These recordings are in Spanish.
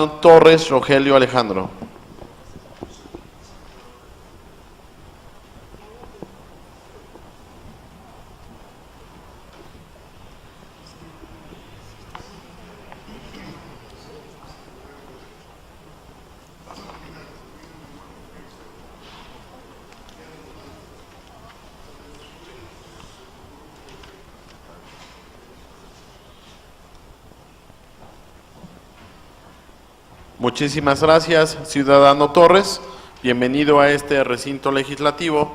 Torres Rogelio Alejandro. Muchísimas gracias, ciudadano Torres. Bienvenido a este recinto legislativo.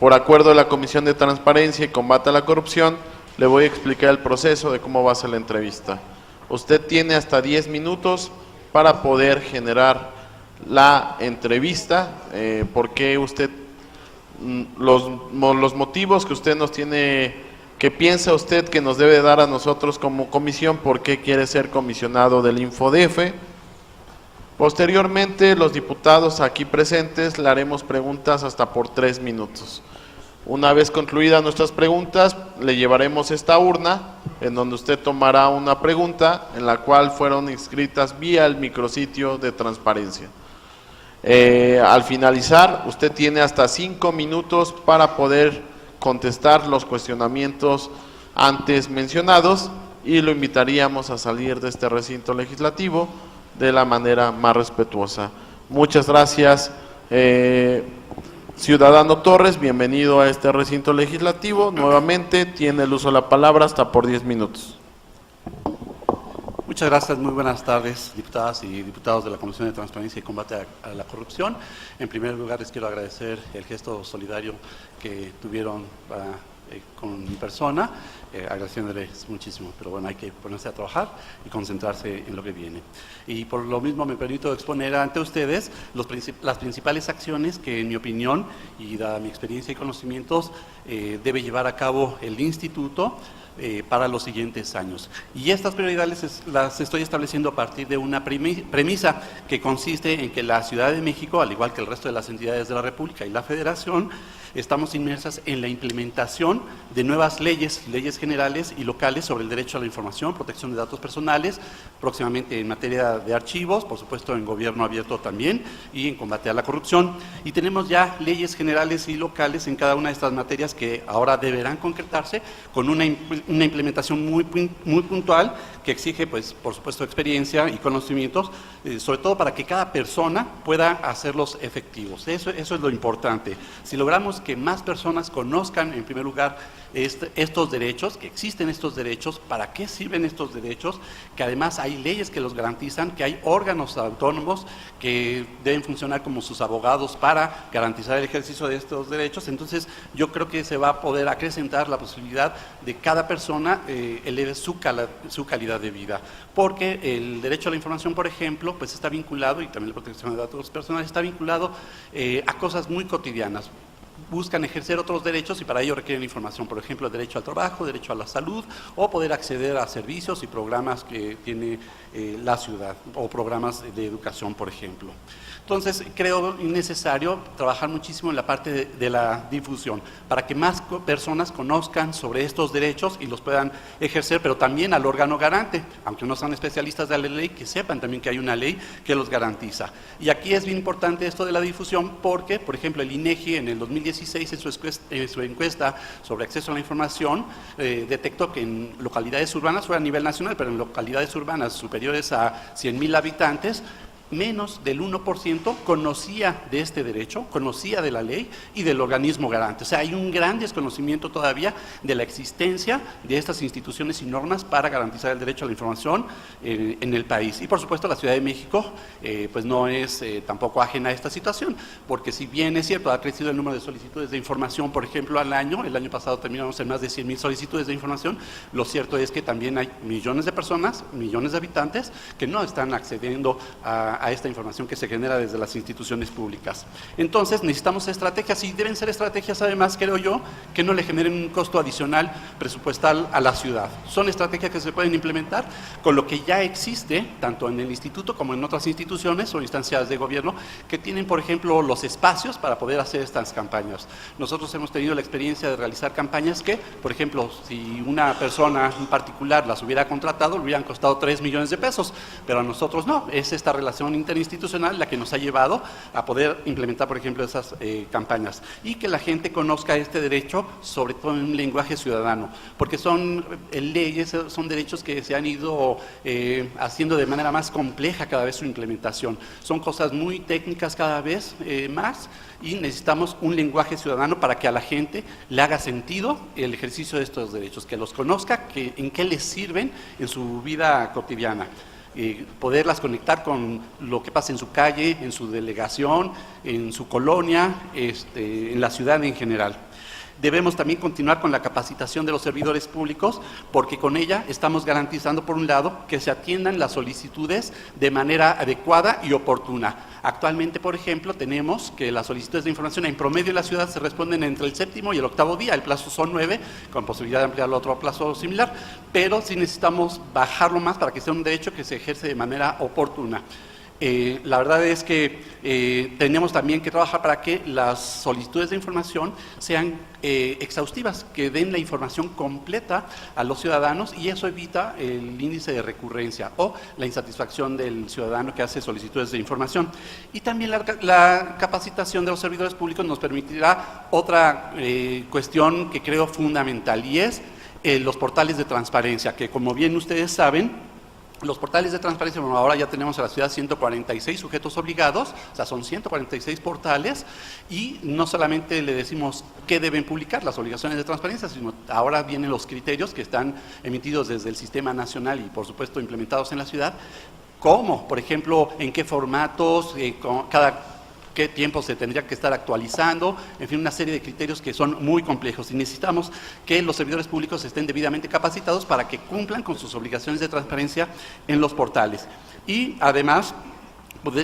Por acuerdo de la Comisión de Transparencia y Combate a la Corrupción, le voy a explicar el proceso de cómo va a ser la entrevista. Usted tiene hasta 10 minutos para poder generar la entrevista, porque usted, los motivos que usted nos tiene, que piensa usted que nos debe dar a nosotros como comisión, por qué quiere ser comisionado del InfoDF. Posteriormente, los diputados aquí presentes le haremos preguntas hasta por 3 minutos. Una vez concluidas nuestras preguntas, le llevaremos esta urna en donde usted tomará una pregunta en la cual fueron inscritas vía el micrositio de transparencia. Al finalizar, usted tiene hasta 5 minutos para poder contestar los cuestionamientos antes mencionados y lo invitaríamos a salir de este recinto legislativo de la manera más respetuosa. Muchas gracias, ciudadano Torres, bienvenido a este recinto legislativo. Nuevamente tiene el uso de la palabra hasta por 10 minutos. Muchas gracias, muy buenas tardes, diputadas y diputados de la Comisión de Transparencia y Combate a la Corrupción. En primer lugar, les quiero agradecer el gesto solidario que tuvieron con mi persona, agradeciéndoles muchísimo, pero bueno, hay que ponerse a trabajar y concentrarse en lo que viene. Y por lo mismo me permito exponer ante ustedes las principales acciones que, en mi opinión, y dada mi experiencia y conocimientos, debe llevar a cabo el Instituto para los siguientes años. Y estas prioridades las estoy estableciendo a partir de una premisa que consiste en que la Ciudad de México, al igual que el resto de las entidades de la República y la Federación, estamos inmersas en la implementación de nuevas leyes generales y locales sobre el derecho a la información, protección de datos personales, próximamente en materia de archivos, por supuesto en gobierno abierto también, y en combate a la corrupción. Y tenemos ya leyes generales y locales en cada una de estas materias que ahora deberán concretarse con una implementación muy puntual que exige, pues, por supuesto, experiencia y conocimientos, sobre todo para que cada persona pueda hacerlos efectivos. Eso es lo importante. Si logramos que más personas conozcan, en primer lugar, estos derechos, que existen estos derechos, para qué sirven estos derechos, que además hay leyes que los garantizan, que hay órganos autónomos que deben funcionar como sus abogados para garantizar el ejercicio de estos derechos, entonces yo creo que se va a poder acrecentar la posibilidad de cada persona eleve su calidad de vida, porque el derecho a la información, por ejemplo, pues está vinculado, y también la protección de datos personales está vinculado a cosas muy cotidianas. Buscan ejercer otros derechos y para ello requieren información, por ejemplo, el derecho al trabajo, derecho a la salud, o poder acceder a servicios y programas que tiene la ciudad, o programas de educación, por ejemplo. Entonces, creo necesario trabajar muchísimo en la parte de la difusión, para que más personas conozcan sobre estos derechos y los puedan ejercer, pero también al órgano garante, aunque no sean especialistas de la ley, que sepan también que hay una ley que los garantiza. Y aquí es bien importante esto de la difusión porque, por ejemplo, el INEGI en el 2016, en su encuesta sobre acceso a la información, detectó que en localidades urbanas, fue a nivel nacional, pero en localidades urbanas superiores a 100,000 habitantes, menos del 1% conocía de este derecho, conocía de la ley y del organismo garante. O sea, hay un gran desconocimiento todavía de la existencia de estas instituciones y normas para garantizar el derecho a la información en el país. Y por supuesto la Ciudad de México pues no es tampoco ajena a esta situación, porque si bien es cierto, ha crecido el número de solicitudes de información, por ejemplo, al año, el año pasado terminamos en más de 100,000 solicitudes de información, lo cierto es que también hay millones de personas, millones de habitantes que no están accediendo a a esta información que se genera desde las instituciones públicas. Entonces necesitamos estrategias, y deben ser estrategias además, creo yo, que no le generen un costo adicional presupuestal a la ciudad. Son estrategias que se pueden implementar con lo que ya existe, tanto en el instituto como en otras instituciones o instancias de gobierno, que tienen, por ejemplo, los espacios para poder hacer estas campañas. Nosotros hemos tenido la experiencia de realizar campañas que, por ejemplo, si una persona en particular las hubiera contratado, le hubieran costado 3 millones de pesos, pero a nosotros no. Es esta relación interinstitucional la que nos ha llevado a poder implementar, por ejemplo, esas campañas, y que la gente conozca este derecho, sobre todo en un lenguaje ciudadano, porque son leyes, son derechos que se han ido haciendo de manera más compleja cada vez su implementación. Son cosas muy técnicas cada vez más, y necesitamos un lenguaje ciudadano para que a la gente le haga sentido el ejercicio de estos derechos, que los conozca, que en qué les sirven en su vida cotidiana. Poderlas conectar con lo que pasa en su calle, en su delegación, en su colonia, en la ciudad en general. Debemos también continuar con la capacitación de los servidores públicos, porque con ella estamos garantizando, por un lado, que se atiendan las solicitudes de manera adecuada y oportuna. Actualmente, por ejemplo, tenemos que las solicitudes de información en promedio en la ciudad se responden entre el 7º y el 8º día. El plazo son 9, con posibilidad de ampliarlo a otro plazo similar, pero sí necesitamos bajarlo más para que sea un derecho que se ejerce de manera oportuna. La verdad es que tenemos también que trabajar para que las solicitudes de información sean exhaustivas, que den la información completa a los ciudadanos, y eso evita el índice de recurrencia o la insatisfacción del ciudadano que hace solicitudes de información. Y también la capacitación de los servidores públicos nos permitirá otra cuestión que creo fundamental, y es los portales de transparencia, que, como bien ustedes saben, los portales de transparencia, bueno, ahora ya tenemos en la ciudad 146 sujetos obligados, o sea, son 146 portales, y no solamente le decimos qué deben publicar, las obligaciones de transparencia, sino ahora vienen los criterios que están emitidos desde el sistema nacional y, por supuesto, implementados en la ciudad, cómo, por ejemplo, en qué formatos, qué tiempo se tendría que estar actualizando, en fin, una serie de criterios que son muy complejos, y necesitamos que los servidores públicos estén debidamente capacitados para que cumplan con sus obligaciones de transparencia en los portales. Y además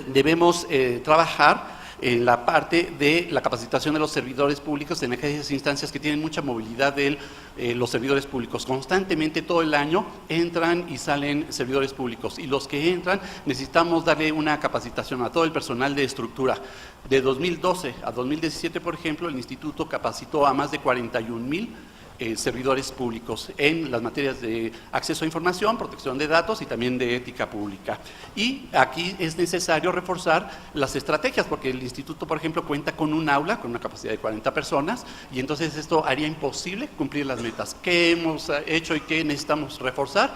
debemos trabajar en la parte de la capacitación de los servidores públicos en aquellas instancias que tienen mucha movilidad de los servidores públicos. Constantemente todo el año entran y salen servidores públicos, y los que entran necesitamos darle una capacitación a todo el personal de estructura. De 2012 a 2017, por ejemplo, el instituto capacitó a más de 41,000 servidores públicos en las materias de acceso a información, protección de datos y también de ética pública. Y aquí es necesario reforzar las estrategias, porque el instituto, por ejemplo, cuenta con un aula con una capacidad de 40 personas, y entonces esto haría imposible cumplir las metas. ¿Qué hemos hecho y qué necesitamos reforzar?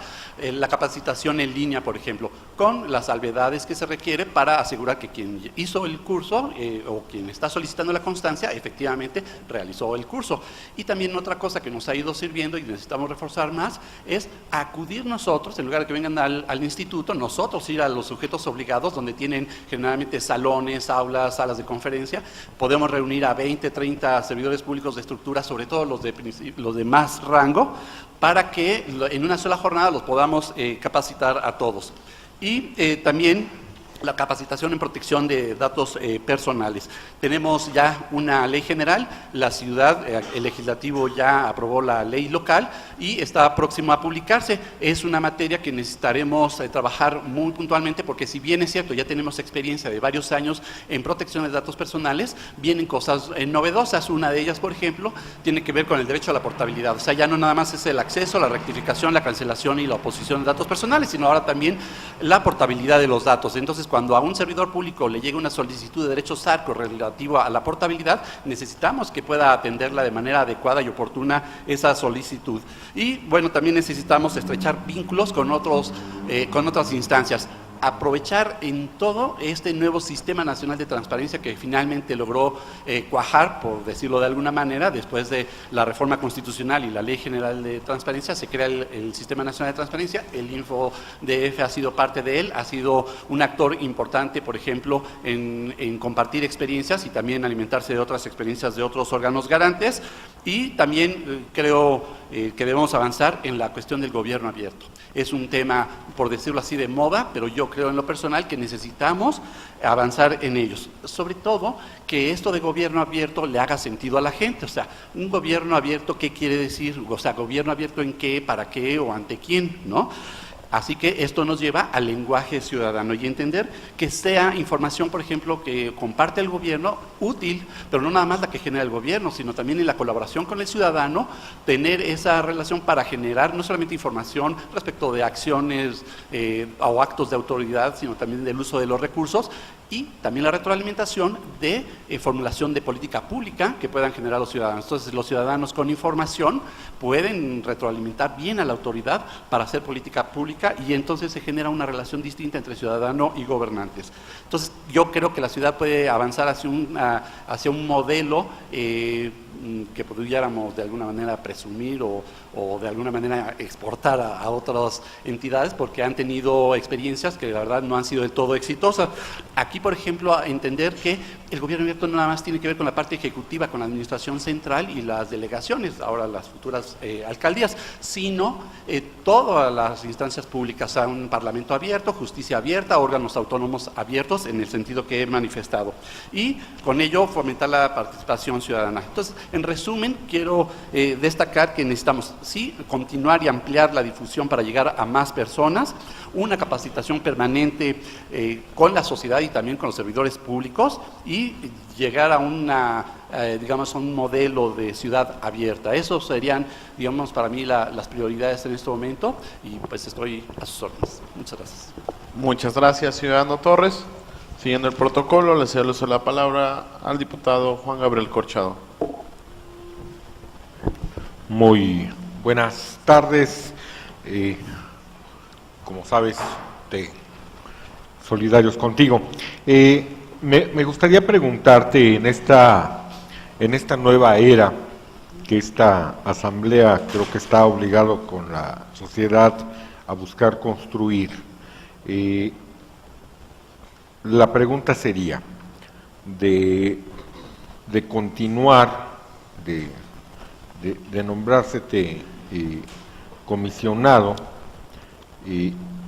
La capacitación en línea, por ejemplo, con las salvedades que se requiere para asegurar que quien hizo el curso o quien está solicitando la constancia efectivamente realizó el curso. Y también otra cosa que nos ha ido sirviendo y necesitamos reforzar más es acudir nosotros, en lugar de que vengan al instituto, nosotros ir a los sujetos obligados, donde tienen generalmente salones, aulas, salas de conferencia. Podemos reunir a 20, 30 servidores públicos de estructura, sobre todo los de más rango, para que en una sola jornada los podamos capacitar a todos. Y también la capacitación en protección de datos personales. Tenemos ya una ley general, la ciudad, el legislativo ya aprobó la ley local y está próximo a publicarse. Es una materia que necesitaremos trabajar muy puntualmente, porque si bien es cierto, ya tenemos experiencia de varios años en protección de datos personales, vienen cosas novedosas. Una de ellas, por ejemplo, tiene que ver con el derecho a la portabilidad. O sea, ya no nada más es el acceso, la rectificación, la cancelación y la oposición de datos personales, sino ahora también la portabilidad de los datos. Entonces, cuando a un servidor público le llega una solicitud de derechos ARCO relativa a la portabilidad, necesitamos que pueda atenderla de manera adecuada y oportuna esa solicitud. Y bueno, también necesitamos estrechar vínculos con otras instancias. Aprovechar en todo este nuevo Sistema Nacional de Transparencia que finalmente logró cuajar, por decirlo de alguna manera, después de la reforma constitucional y la Ley General de Transparencia. Se crea el Sistema Nacional de Transparencia, el InfoDF ha sido parte de él, ha sido un actor importante, por ejemplo, en compartir experiencias y también alimentarse de otras experiencias de otros órganos garantes. Y también creo que debemos avanzar en la cuestión del gobierno abierto. Es un tema, por decirlo así, de moda, pero yo creo en lo personal que necesitamos avanzar en ellos. Sobre todo, que esto de gobierno abierto le haga sentido a la gente. O sea, un gobierno abierto, ¿qué quiere decir? O sea, ¿gobierno abierto en qué, para qué o ante quién? ¿No? Así que esto nos lleva al lenguaje ciudadano y entender que sea información, por ejemplo, que comparte el gobierno, útil, pero no nada más la que genera el gobierno, sino también en la colaboración con el ciudadano, tener esa relación para generar no solamente información respecto de acciones o actos de autoridad, sino también del uso de los recursos, y también la retroalimentación de formulación de política pública que puedan generar los ciudadanos. Entonces, los ciudadanos con información pueden retroalimentar bien a la autoridad para hacer política pública y entonces se genera una relación distinta entre ciudadano y gobernantes. Entonces, yo creo que la ciudad puede avanzar hacia un modelo que pudiéramos de alguna manera presumir o de alguna manera exportar a otras entidades porque han tenido experiencias que la verdad no han sido del todo exitosas. Aquí, por ejemplo, a entender que el gobierno abierto no nada más tiene que ver con la parte ejecutiva, con la administración central y las delegaciones, ahora las futuras alcaldías, sino todas las instancias públicas, a un parlamento abierto, justicia abierta, órganos autónomos abiertos en el sentido que he manifestado. Y con ello fomentar la participación ciudadana. Entonces, en resumen, quiero destacar que necesitamos, sí, continuar y ampliar la difusión para llegar a más personas, una capacitación permanente con la sociedad y también con los servidores públicos y llegar a digamos, a un modelo de ciudad abierta. Esos serían, digamos, para mí las prioridades en este momento y pues estoy a sus órdenes. Muchas gracias. Muchas gracias, ciudadano Torres. Siguiendo el protocolo, le cedo la palabra al diputado Juan Gabriel Corchado. Muy buenas tardes. Como sabes, solidarios contigo. Me gustaría preguntarte en esta nueva era que esta asamblea creo que está obligado con la sociedad a buscar construir. La pregunta sería de continuar, de nombrársete comisionado,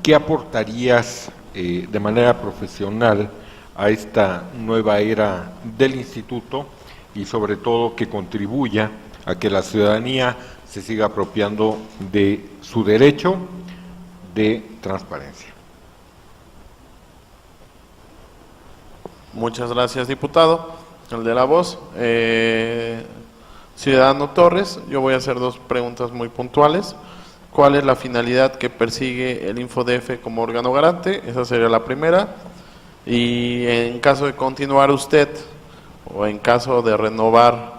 ¿qué aportarías de manera profesional a esta nueva era del instituto y sobre todo que contribuya a que la ciudadanía se siga apropiando de su derecho de transparencia? Muchas gracias, diputado. El de la voz. Ciudadano Torres, yo voy a hacer dos preguntas muy puntuales. ¿Cuál es la finalidad que persigue el InfoDF como órgano garante? Esa sería la primera. Y en caso de continuar usted, o en caso de renovar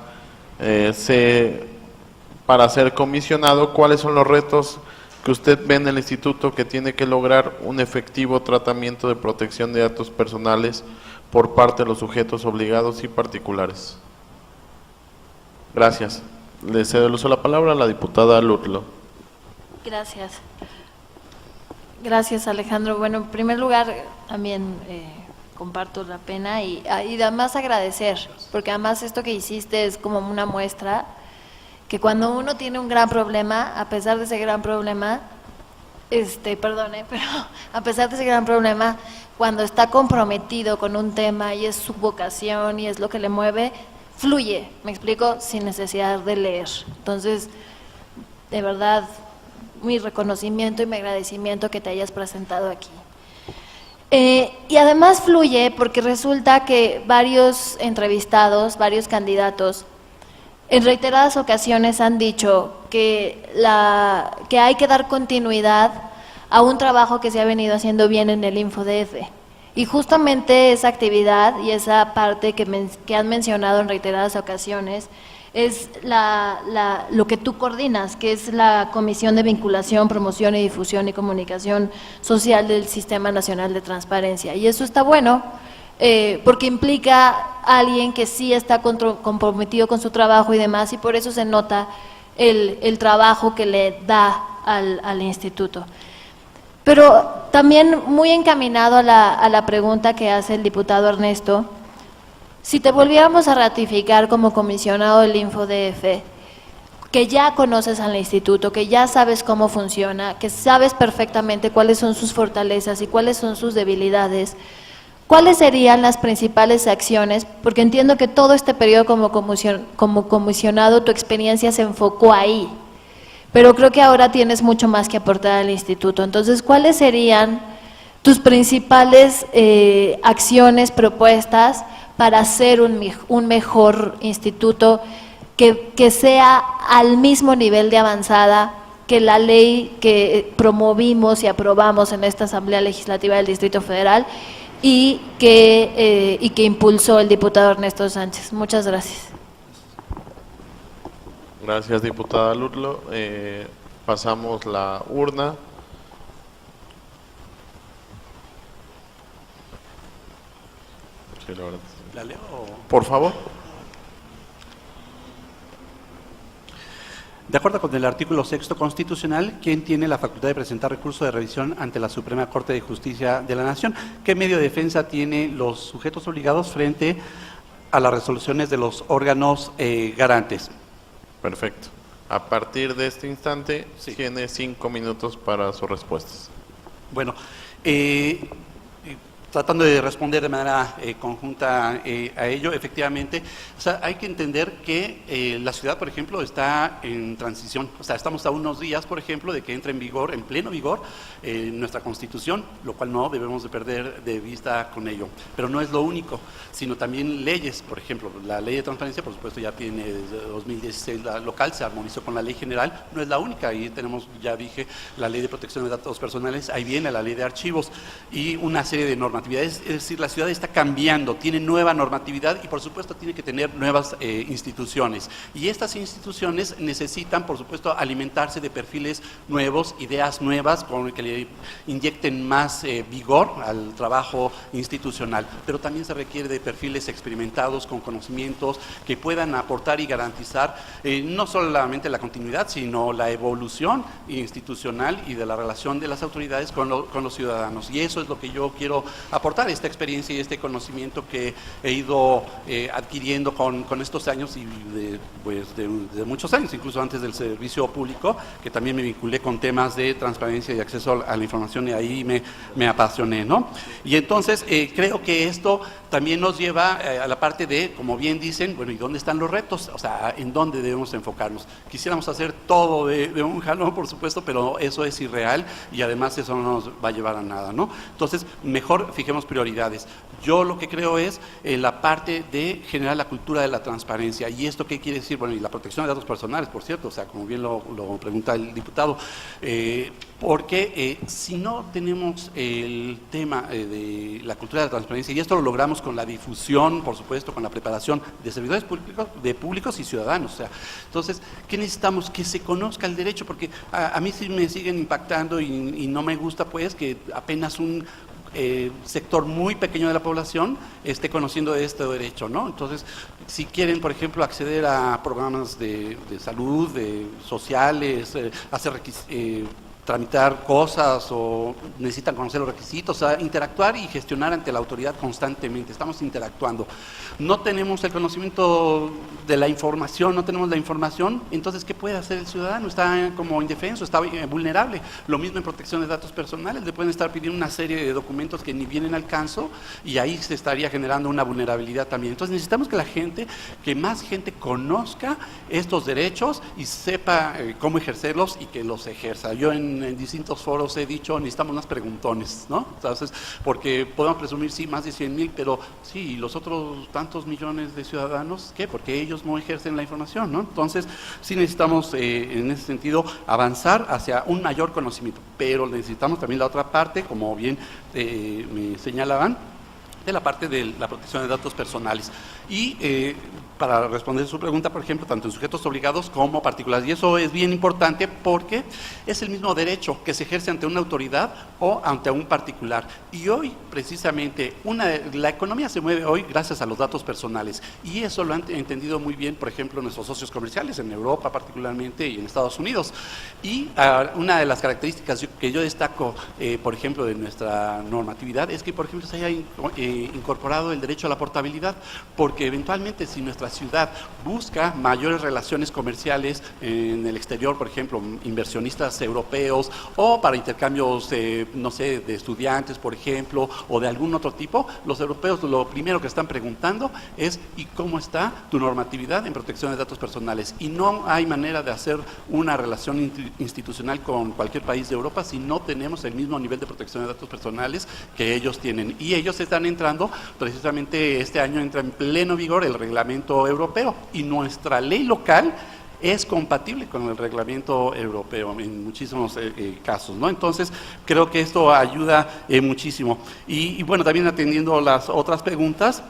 para ser comisionado, ¿cuáles son los retos que usted ve en el instituto que tiene que lograr un efectivo tratamiento de protección de datos personales por parte de los sujetos obligados y particulares? Gracias. Le cedo el uso de la palabra a la diputada Lutlo. Gracias. Gracias, Alejandro. Bueno, en primer lugar, también comparto la pena y además agradecer, porque además esto que hiciste es como una muestra que cuando uno tiene un gran problema, a pesar de ese gran problema, pero a pesar de ese gran problema, cuando está comprometido con un tema y es su vocación y es lo que le mueve, fluye, me explico, sin necesidad de leer. Entonces, de verdad, mi reconocimiento y mi agradecimiento que te hayas presentado aquí. Y además fluye porque resulta que varios entrevistados, varios candidatos, en reiteradas ocasiones han dicho que hay que dar continuidad a un trabajo que se ha venido haciendo bien en el InfoDF. Y justamente esa actividad y esa parte que han mencionado en reiteradas ocasiones es lo que tú coordinas, que es la Comisión de Vinculación, Promoción y Difusión y Comunicación Social del Sistema Nacional de Transparencia. Y eso está bueno, porque implica a alguien que sí está comprometido con su trabajo y demás, y por eso se nota el trabajo que le da al instituto. Pero también muy encaminado a la pregunta que hace el diputado Ernesto, si te volviéramos a ratificar como comisionado del InfoDF, que ya conoces al instituto, que ya sabes cómo funciona, que sabes perfectamente cuáles son sus fortalezas y cuáles son sus debilidades, ¿cuáles serían las principales acciones? Porque entiendo que todo este periodo como comisionado, tu experiencia se enfocó ahí, pero creo que ahora tienes mucho más que aportar al instituto. Entonces, ¿cuáles serían tus principales acciones, propuestas para hacer un mejor instituto que sea al mismo nivel de avanzada que la ley que promovimos y aprobamos en esta Asamblea Legislativa del Distrito Federal y que impulsó el diputado Ernesto Sánchez? Muchas gracias. Gracias, diputada Lutlo. Pasamos la urna. Sí, la verdad. ¿La leo? Por favor. De acuerdo con el artículo 6º constitucional, ¿quién tiene la facultad de presentar recurso de revisión ante la Suprema Corte de Justicia de la Nación? ¿Qué medio de defensa tienen los sujetos obligados frente a las resoluciones de los órganos garantes? Perfecto. A partir de este instante, Sí. tiene 5 minutos para sus respuestas. Bueno, tratando de responder de manera conjunta a ello, efectivamente, o sea, hay que entender que la ciudad, por ejemplo, está en transición. O sea, estamos a unos días, por ejemplo, de que entre en vigor, en pleno vigor, nuestra Constitución, lo cual no debemos de perder de vista con ello. Pero no es lo único, sino también leyes. Por ejemplo, la Ley de Transparencia, por supuesto, ya tiene desde 2016 la local, se armonizó con la Ley General, no es la única. Ahí tenemos, ya dije, la Ley de Protección de Datos Personales, ahí viene la Ley de Archivos y una serie de normatividades. Es decir, la ciudad está cambiando, tiene nueva normatividad y por supuesto tiene que tener nuevas instituciones. Y estas instituciones necesitan, por supuesto, alimentarse de perfiles nuevos, ideas nuevas, con que le inyecten más vigor al trabajo institucional. Pero también se requiere de perfiles experimentados, con conocimientos, que puedan aportar y garantizar no solamente la continuidad, sino la evolución institucional y de la relación de las autoridades con los ciudadanos. Y eso es lo que yo quiero aportar, esta experiencia y este conocimiento que he ido adquiriendo con estos años y de muchos años, incluso antes del servicio público, que también me vinculé con temas de transparencia y acceso a la información y ahí me apasioné, ¿no? Y entonces creo que esto también nos lleva a la parte de, como bien dicen, bueno, ¿y dónde están los retos? O sea, ¿en dónde debemos enfocarnos? Quisiéramos hacer todo de un jalón, por supuesto, pero eso es irreal y además eso no nos va a llevar a nada, ¿no? Entonces, mejor fijemos prioridades. Yo lo que creo es la parte de generar la cultura de la transparencia. ¿Y esto qué quiere decir? Bueno, y la protección de datos personales, por cierto, o sea, como bien lo pregunta el diputado, porque si no tenemos el tema de la cultura de la transparencia, y esto lo logramos con la difusión, por supuesto, con la preparación de servidores públicos y ciudadanos, o sea, entonces, ¿qué necesitamos? Que se conozca el derecho, porque a mí sí me siguen impactando y no me gusta, pues, que apenas un sector muy pequeño de la población esté conociendo de este derecho, ¿no? Entonces, si quieren, por ejemplo, acceder a programas de salud, de sociales, tramitar cosas o necesitan conocer los requisitos, o sea, interactuar y gestionar ante la autoridad constantemente. Estamos interactuando. No tenemos el conocimiento de la información, no tenemos la información, entonces, ¿qué puede hacer el ciudadano? Está como indefenso, está vulnerable. Lo mismo en protección de datos personales, le pueden estar pidiendo una serie de documentos que ni vienen al caso y ahí se estaría generando una vulnerabilidad también. Entonces, necesitamos que más gente conozca estos derechos y sepa cómo ejercerlos y que los ejerza. Yo en distintos foros he dicho, necesitamos unas preguntones, ¿no? Entonces, porque podemos presumir, sí, más de 100,000, pero sí, los otros tantos millones de ciudadanos, ¿qué? Porque ellos no ejercen la información, ¿no? Entonces, sí necesitamos, en ese sentido, avanzar hacia un mayor conocimiento, pero necesitamos también la otra parte, como bien me señalaban, de la parte de la protección de datos personales. Y para responder su pregunta, por ejemplo, tanto en sujetos obligados como particulares. Y eso es bien importante porque es el mismo derecho que se ejerce ante una autoridad o ante un particular. Y hoy, precisamente, la economía se mueve hoy gracias a los datos personales. Y eso lo han entendido muy bien, por ejemplo, nuestros socios comerciales, en Europa particularmente y en Estados Unidos. Y una de las características que yo destaco, por ejemplo, de nuestra normatividad, es que, por ejemplo, se haya incorporado el derecho a la portabilidad, porque eventualmente si nuestra ciudad busca mayores relaciones comerciales en el exterior, por ejemplo, inversionistas europeos o para intercambios, no sé, de estudiantes, por ejemplo, o de algún otro tipo, los europeos lo primero que están preguntando es ¿y cómo está tu normatividad en protección de datos personales? Y no hay manera de hacer una relación institucional con cualquier país de Europa si no tenemos el mismo nivel de protección de datos personales que ellos tienen. Y ellos están entrando, precisamente este año entra en pleno vigor el reglamento europeo y nuestra ley local es compatible con el reglamento europeo en muchísimos casos, ¿no? Entonces, creo que esto ayuda muchísimo. Y bueno, también atendiendo las otras preguntas,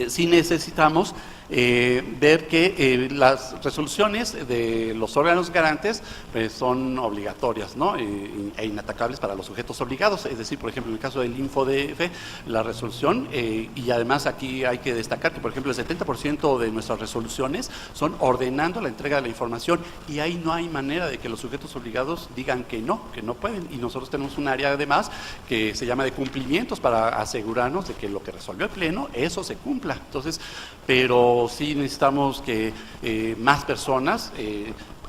sí necesitamos ver que las resoluciones de los órganos garantes pues, son obligatorias, ¿no? E inatacables para los sujetos obligados, es decir, por ejemplo, en el caso del InfoDF, la resolución, y además aquí hay que destacar que, por ejemplo, el 70% de nuestras resoluciones son ordenando la entrega de la información y ahí no hay manera de que los sujetos obligados digan que no pueden, y nosotros tenemos un área además que se llama de cumplimientos para asegurarnos de que lo que resolvió el Pleno, eso se cumpla. Entonces, pero sí necesitamos que más personas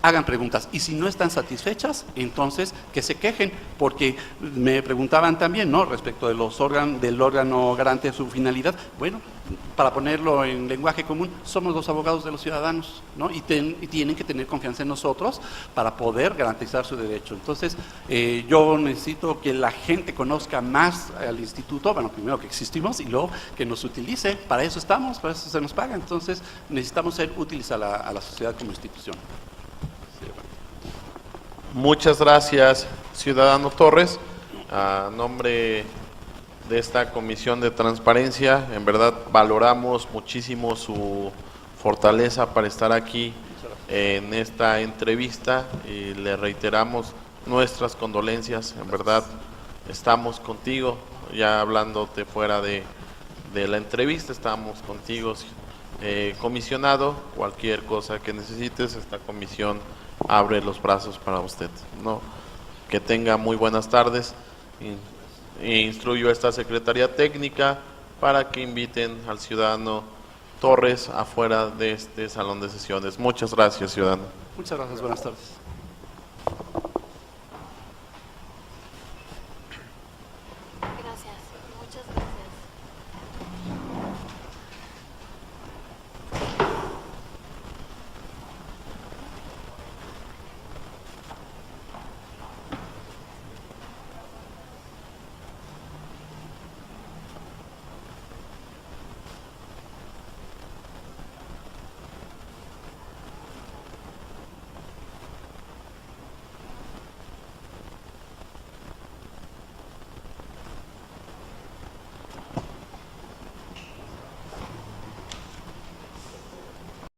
hagan preguntas y si no están satisfechas, entonces que se quejen, porque me preguntaban también, ¿no? Respecto de del órgano garante de su finalidad. Bueno, para ponerlo en lenguaje común, somos los abogados de los ciudadanos, ¿no? Y tienen que tener confianza en nosotros para poder garantizar su derecho. Entonces, yo necesito que la gente conozca más al instituto, bueno, primero que existimos y luego que nos utilice. Para eso estamos, para eso se nos paga. Entonces, necesitamos ser útiles a la sociedad como institución. Muchas gracias, ciudadano Torres. A nombre de esta Comisión de Transparencia, en verdad valoramos muchísimo su fortaleza para estar aquí en esta entrevista y le reiteramos nuestras condolencias. En verdad estamos contigo, ya hablándote fuera de la entrevista, estamos contigo, comisionado. Cualquier cosa que necesites, esta comisión abre los brazos para usted, ¿no? Que tenga muy buenas tardes. Instruyo a esta Secretaría Técnica para que inviten al ciudadano Torres afuera de este salón de sesiones. Muchas gracias, ciudadano. Muchas gracias, buenas tardes.